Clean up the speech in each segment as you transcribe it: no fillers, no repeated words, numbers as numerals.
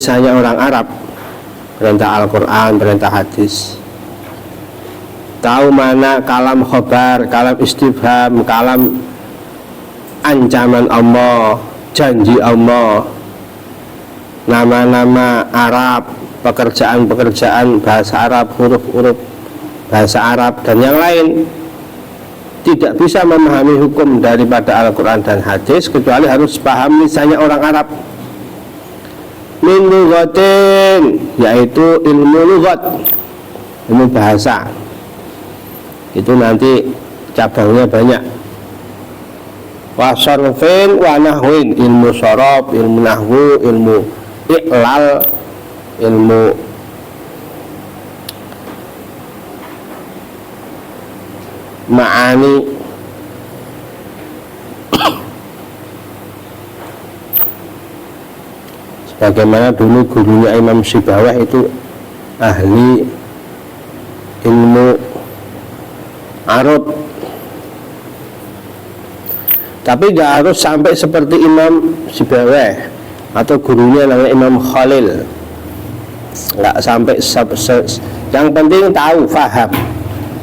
misalnya orang Arab, perintah Al-Quran, perintah hadis, tahu mana kalam khobar, kalam istifham, kalam ancaman Allah, janji Allah, nama-nama Arab, pekerjaan-pekerjaan bahasa Arab, huruf-huruf bahasa Arab dan yang lain, tidak bisa memahami hukum daripada Al-Quran dan hadis kecuali harus paham misalnya orang Arab. Min lughatin, yaitu ilmu lughat, ilmu bahasa. Itu nanti cabangnya banyak. Wa sarfin wa nahwin, ilmu sorof, ilmu nahwu, ilmu i'lal, ilmu ma'ani. Bagaimana dulu gurunya Imam Sibawah itu ahli ilmu arut, tapi nggak harus sampai seperti Imam Sibawah atau gurunya namanya Imam Khalil, nggak sampai yang penting tahu, faham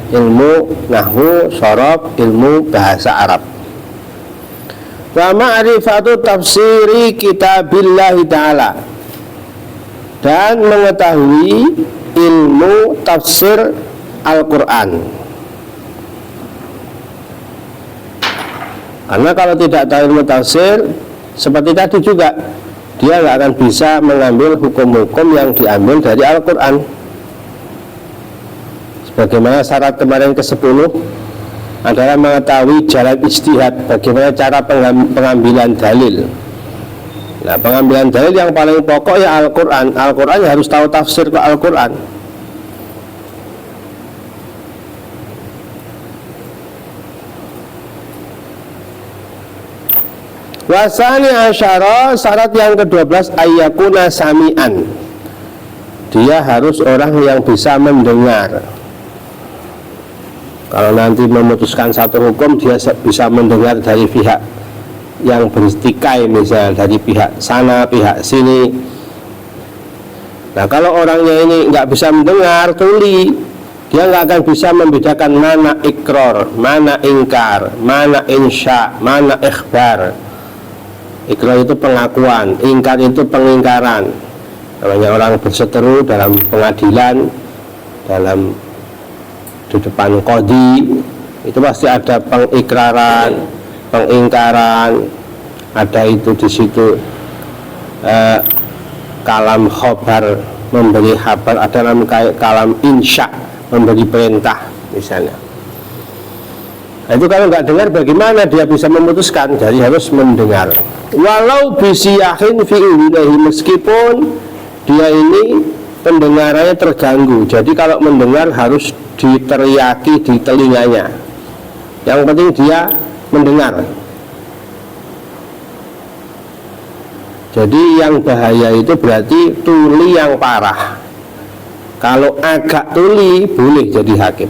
ilmu nahwu, sorof, ilmu bahasa Arab. Wa ma'rifatu tafsiri kitabillahi ta'ala, dan mengetahui ilmu tafsir Al-Quran. Karena kalau tidak tahu ilmu tafsir, seperti tadi juga, dia nggak akan bisa mengambil hukum-hukum yang diambil dari Al-Quran. Sebagaimana syarat kemarin ke-10 adalah mengetahui jalan ijtihad, bagaimana cara pengambilan dalil. Nah, pengambilan dalil yang paling pokok ya Al-Quran. Al-Quran harus tahu tafsir ke Al-Quran. Wasani asyara, syarat yang ke-12, ayyakuna sami'an, dia harus orang yang bisa mendengar. Kalau nanti memutuskan satu hukum, dia bisa mendengar dari pihak yang bertikai, misalnya dari pihak sana, pihak sini. Nah, kalau orangnya ini nggak bisa mendengar, tuli, dia nggak akan bisa membedakan mana ikror, mana ingkar, mana insya, mana ikhbar. Ikror itu pengakuan, ingkar itu pengingkaran. Namanya orang berseteru dalam pengadilan, dalam di depan qadhi, itu pasti ada pengikraran, pengingkaran, ada itu di situ kalam khobar, memberi kabar, ada dalam kalam insya, memberi perintah misalnya. Nah, itu kalau nggak dengar bagaimana dia bisa memutuskan? Jadi harus mendengar. Walau bisiyahin fi udhunihi, meskipun dia ini pendengarannya terganggu. Jadi kalau mendengar harus diteriaki di telinganya. Yang penting dia mendengar. Jadi yang bahaya itu berarti tuli yang parah. Kalau agak tuli boleh jadi hakim.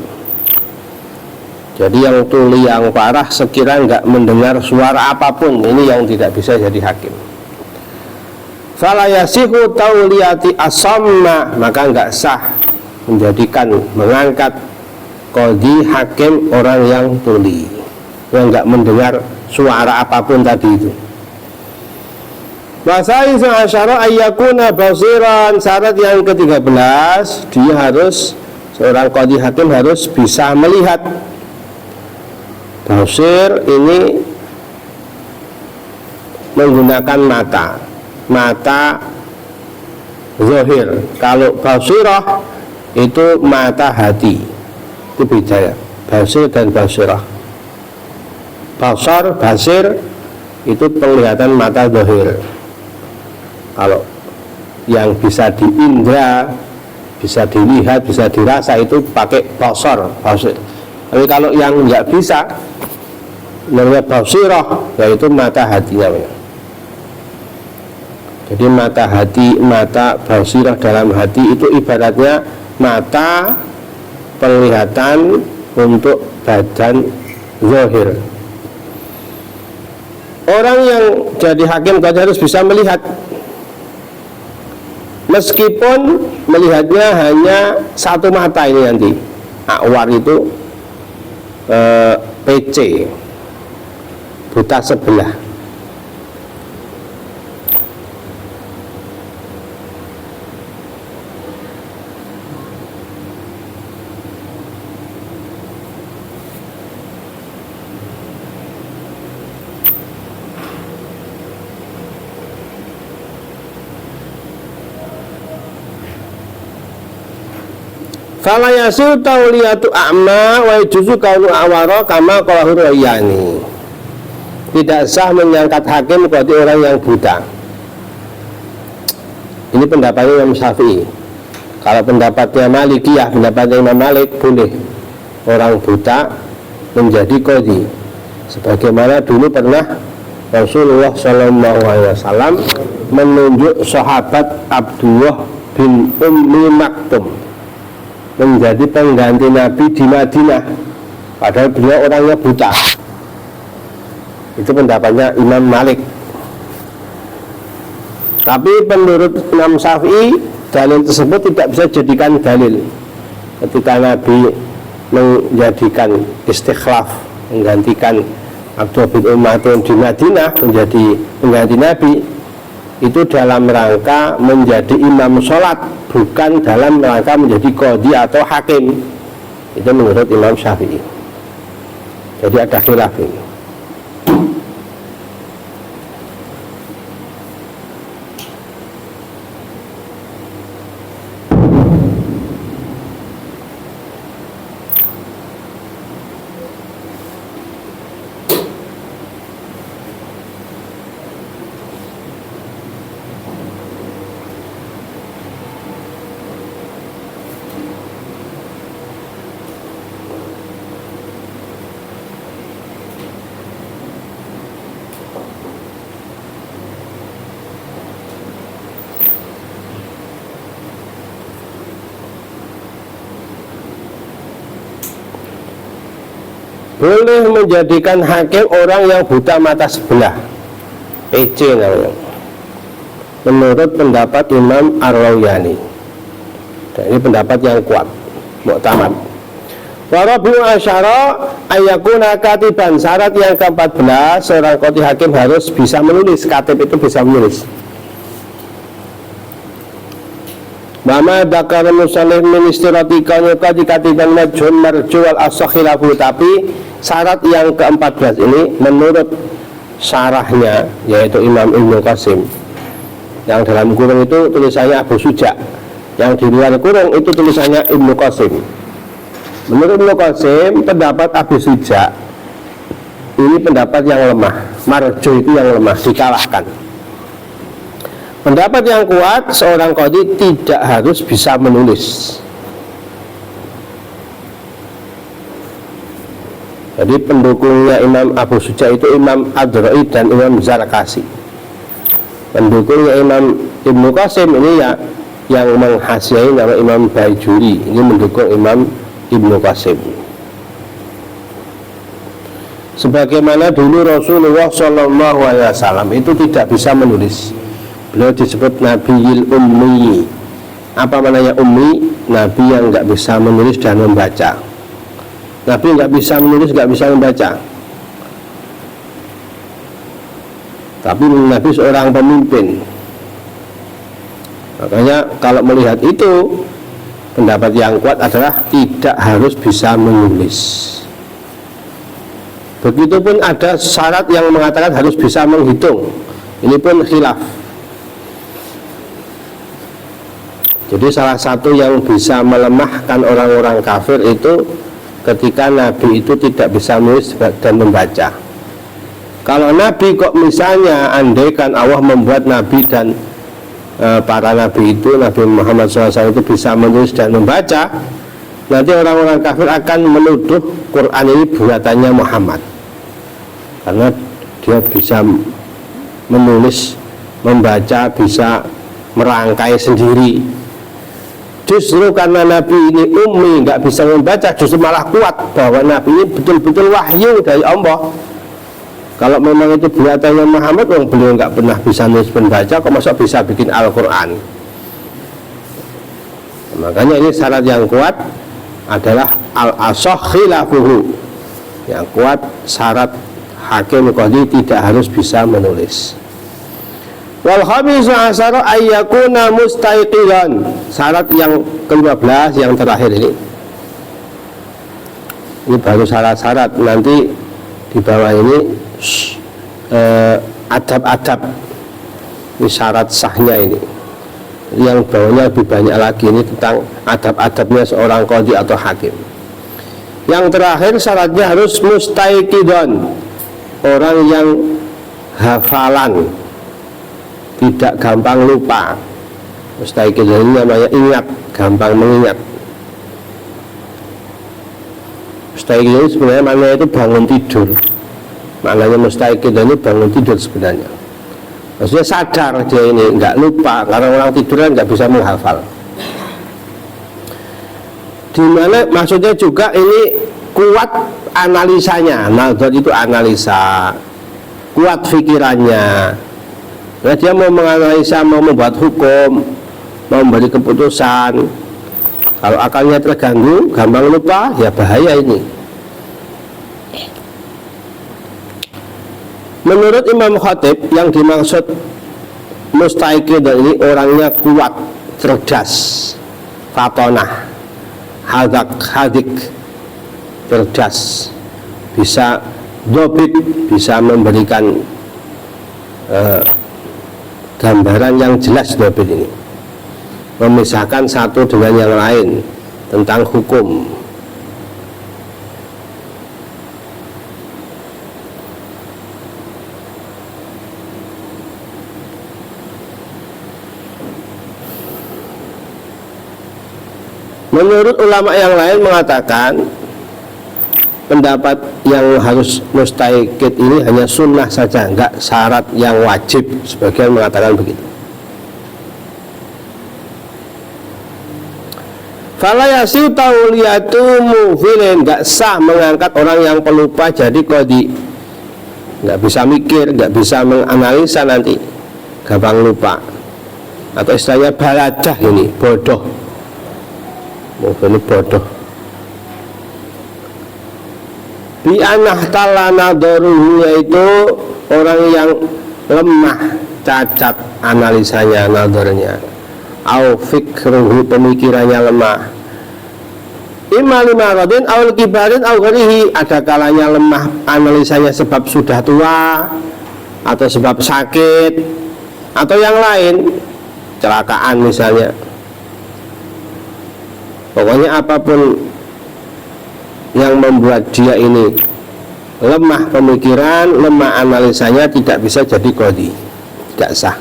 Jadi yang tuli yang parah sekira nggak mendengar suara apapun, ini yang tidak bisa jadi hakim. Fala yasihu tauliyati asamma, maka nggak sah menjadikan, mengangkat qadhi hakim orang yang tuli, yang nggak mendengar suara apapun tadi itu. Wasai asyara ayyakuna basiran, syarat yang ke-13, dia harus, seorang qadhi hakim harus bisa melihat. Basir ini menggunakan mata zahir. Kalau basirah itu mata hati, itu beda ya, basir dan basirah. Basar, basir itu penglihatan mata zahir. Kalau yang bisa diindra, bisa dilihat, bisa dirasa, itu pakai basar, basir. Tapi kalau yang nggak bisa, namanya basirah, yaitu mata hati namanya. Jadi mata hati, mata basirah dalam hati itu ibaratnya mata penglihatan untuk badan zahir. Orang yang jadi hakim harus bisa melihat. meskipun melihatnya hanya satu mata ini nanti. A'war itu PC, buta sebelah. Fala yasil tauliyatu a'ma wa juzu kaunu awara kama qalahu Rayyani. Tidak sah menyangkat hakim berarti orang yang buta. Ini pendapatnya Imam Syafi'i. Kalau pendapatnya Malikiyah, pendapatnya Imam Malik, boleh orang buta menjadi qadhi. Sebagaimana dulu pernah Rasulullah SAW menunjuk sahabat Abdullah bin Ummi Maktum menjadi pengganti Nabi di Madinah, padahal beliau orangnya buta. Itu pendapatnya Imam Malik. Tapi menurut Imam Syafi'i, dalil tersebut tidak bisa dijadikan dalil ketika Nabi menjadikan istikhlaf, menggantikan Abdullah bin Ummi Maktum di Madinah menjadi pengganti Nabi. Itu dalam rangka menjadi imam sholat, bukan dalam rangka menjadi qadhi atau hakim. Itu menurut Imam Syafi'i. Jadi ada khilaf ini. Boleh menjadikan hakim orang yang buta mata sebelah, PC namanya, menurut pendapat Imam Ar-Rayyani. Dan ini pendapat yang kuat, muktamad. Wa rabi'u asyara ayyakuna katiban. Syarat yang ke-14, seorang qadhi hakim harus bisa menulis. Katib itu bisa menulis. Mama dakar musallih min istiratika qadhi katiban majhul marju wal asakhilafu. Tapi syarat yang ke-14 ini menurut syarahnya, yaitu Imam Ibnu Qasim, yang dalam kurung itu tulisannya Abu Suja, yang di luar kurung itu tulisannya Ibnu Qasim. Menurut Ibnu Qasim, pendapat Abu Suja ini pendapat yang lemah, marju itu yang lemah, dikalahkan. Pendapat yang kuat, seorang qadhi tidak harus bisa menulis. Jadi pendukungnya Imam Abu Suja itu Imam Ad-Ra'i dan Imam Zarqasi. Pendukungnya Imam Ibnu Qasim ini ya yang menghasiai nama Imam Bajuri, ini mendukung Imam Ibnu Qasim. Sebagaimana dulu Rasulullah SAW itu tidak bisa menulis. Beliau disebut Nabiyil Ummi. Apa maknanya ummi? Nabi yang nggak bisa menulis dan membaca. Nabi nggak bisa menulis, nggak bisa membaca. Tapi Nabi seorang pemimpin. Makanya kalau melihat itu, pendapat yang kuat adalah tidak harus bisa menulis. Begitupun ada syarat yang mengatakan harus bisa menghitung. Ini pun khilaf. Jadi salah satu yang bisa melemahkan orang-orang kafir itu ketika Nabi itu tidak bisa menulis dan membaca. Kalau Nabi kok misalnya andaikan Allah membuat Nabi dan para Nabi itu, Nabi Muhammad SAW itu bisa menulis dan membaca, nanti orang-orang kafir akan menuduh Quran ini buatannya Muhammad, karena dia bisa menulis, membaca, bisa merangkai sendiri. Justru karena Nabi ini ummi, nggak bisa membaca, justru malah kuat bahwa Nabi ini betul-betul wahyu dari Allah. Kalau memang itu buatannya Muhammad, beliau nggak pernah bisa nulis membaca, kok masa bisa bikin Al-Quran? Makanya ini syarat yang kuat adalah al-asah khilafuhu. Yang kuat syarat hakim qadhi tidak harus bisa menulis. Wal khamisu asyara ayyakuna mustaiqilan. Syarat yang ke-15 yang terakhir ini. Ini baru syarat-syarat, nanti di bawah ini adab-adab. Ini syarat sahnya ini. Yang bawahnya lebih banyak lagi, ini tentang adab-adabnya seorang qadhi atau hakim. Yang terakhir syaratnya harus mustaiqidon, orang yang hafalan, tidak gampang lupa. Mustaiqidon ini namanya ingat, gampang mengingat. Mustaiqidon sebenarnya maknanya itu bangun tidur. Maknanya mustaiqidon ini bangun tidur sebenarnya. Maksudnya sadar dia ini, nggak lupa, karena orang tiduran nggak bisa menghafal. Dimana maksudnya juga ini kuat analisanya. Nazar itu analisa, kuat pikirannya. Nah, dia mau menganalisa, mau membuat hukum, mau memberi keputusan. Kalau akalnya terganggu, gampang lupa, ya bahaya ini. Menurut Imam Khatib, yang dimaksud mustaiqid ini orangnya kuat, cerdas, fatonah, hadik, cerdas, bisa dobit, bisa memberikan gambaran yang jelas dobit ini, memisahkan satu dengan yang lain tentang hukum. Menurut ulama yang lain mengatakan pendapat yang harus mustaiqid ini hanya sunnah saja, enggak syarat yang wajib. Sebagian mengatakan begitu. Fala yasiu tauliyatu mufilin, enggak sah mengangkat orang yang pelupa jadi qadhi. Enggak bisa mikir, enggak bisa menganalisa, nanti gampang lupa. Atau istilahnya baladah ini, bodoh. Ini bodoh. Bi anahtalana nadaruhu, yaitu orang yang lemah, cacat analisanya, nadarnya. Au fikruhu, pemikirannya lemah. Imma limaradin au kibarin au gharihi, ada kalanya lemah analisanya sebab sudah tua atau sebab sakit atau yang lain, kecelakaan misalnya. Pokoknya apapun yang membuat dia ini lemah pemikiran, lemah analisanya, tidak bisa jadi qadhi, tidak sah.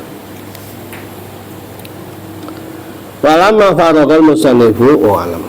Walamma faraqal musannifu wa alam.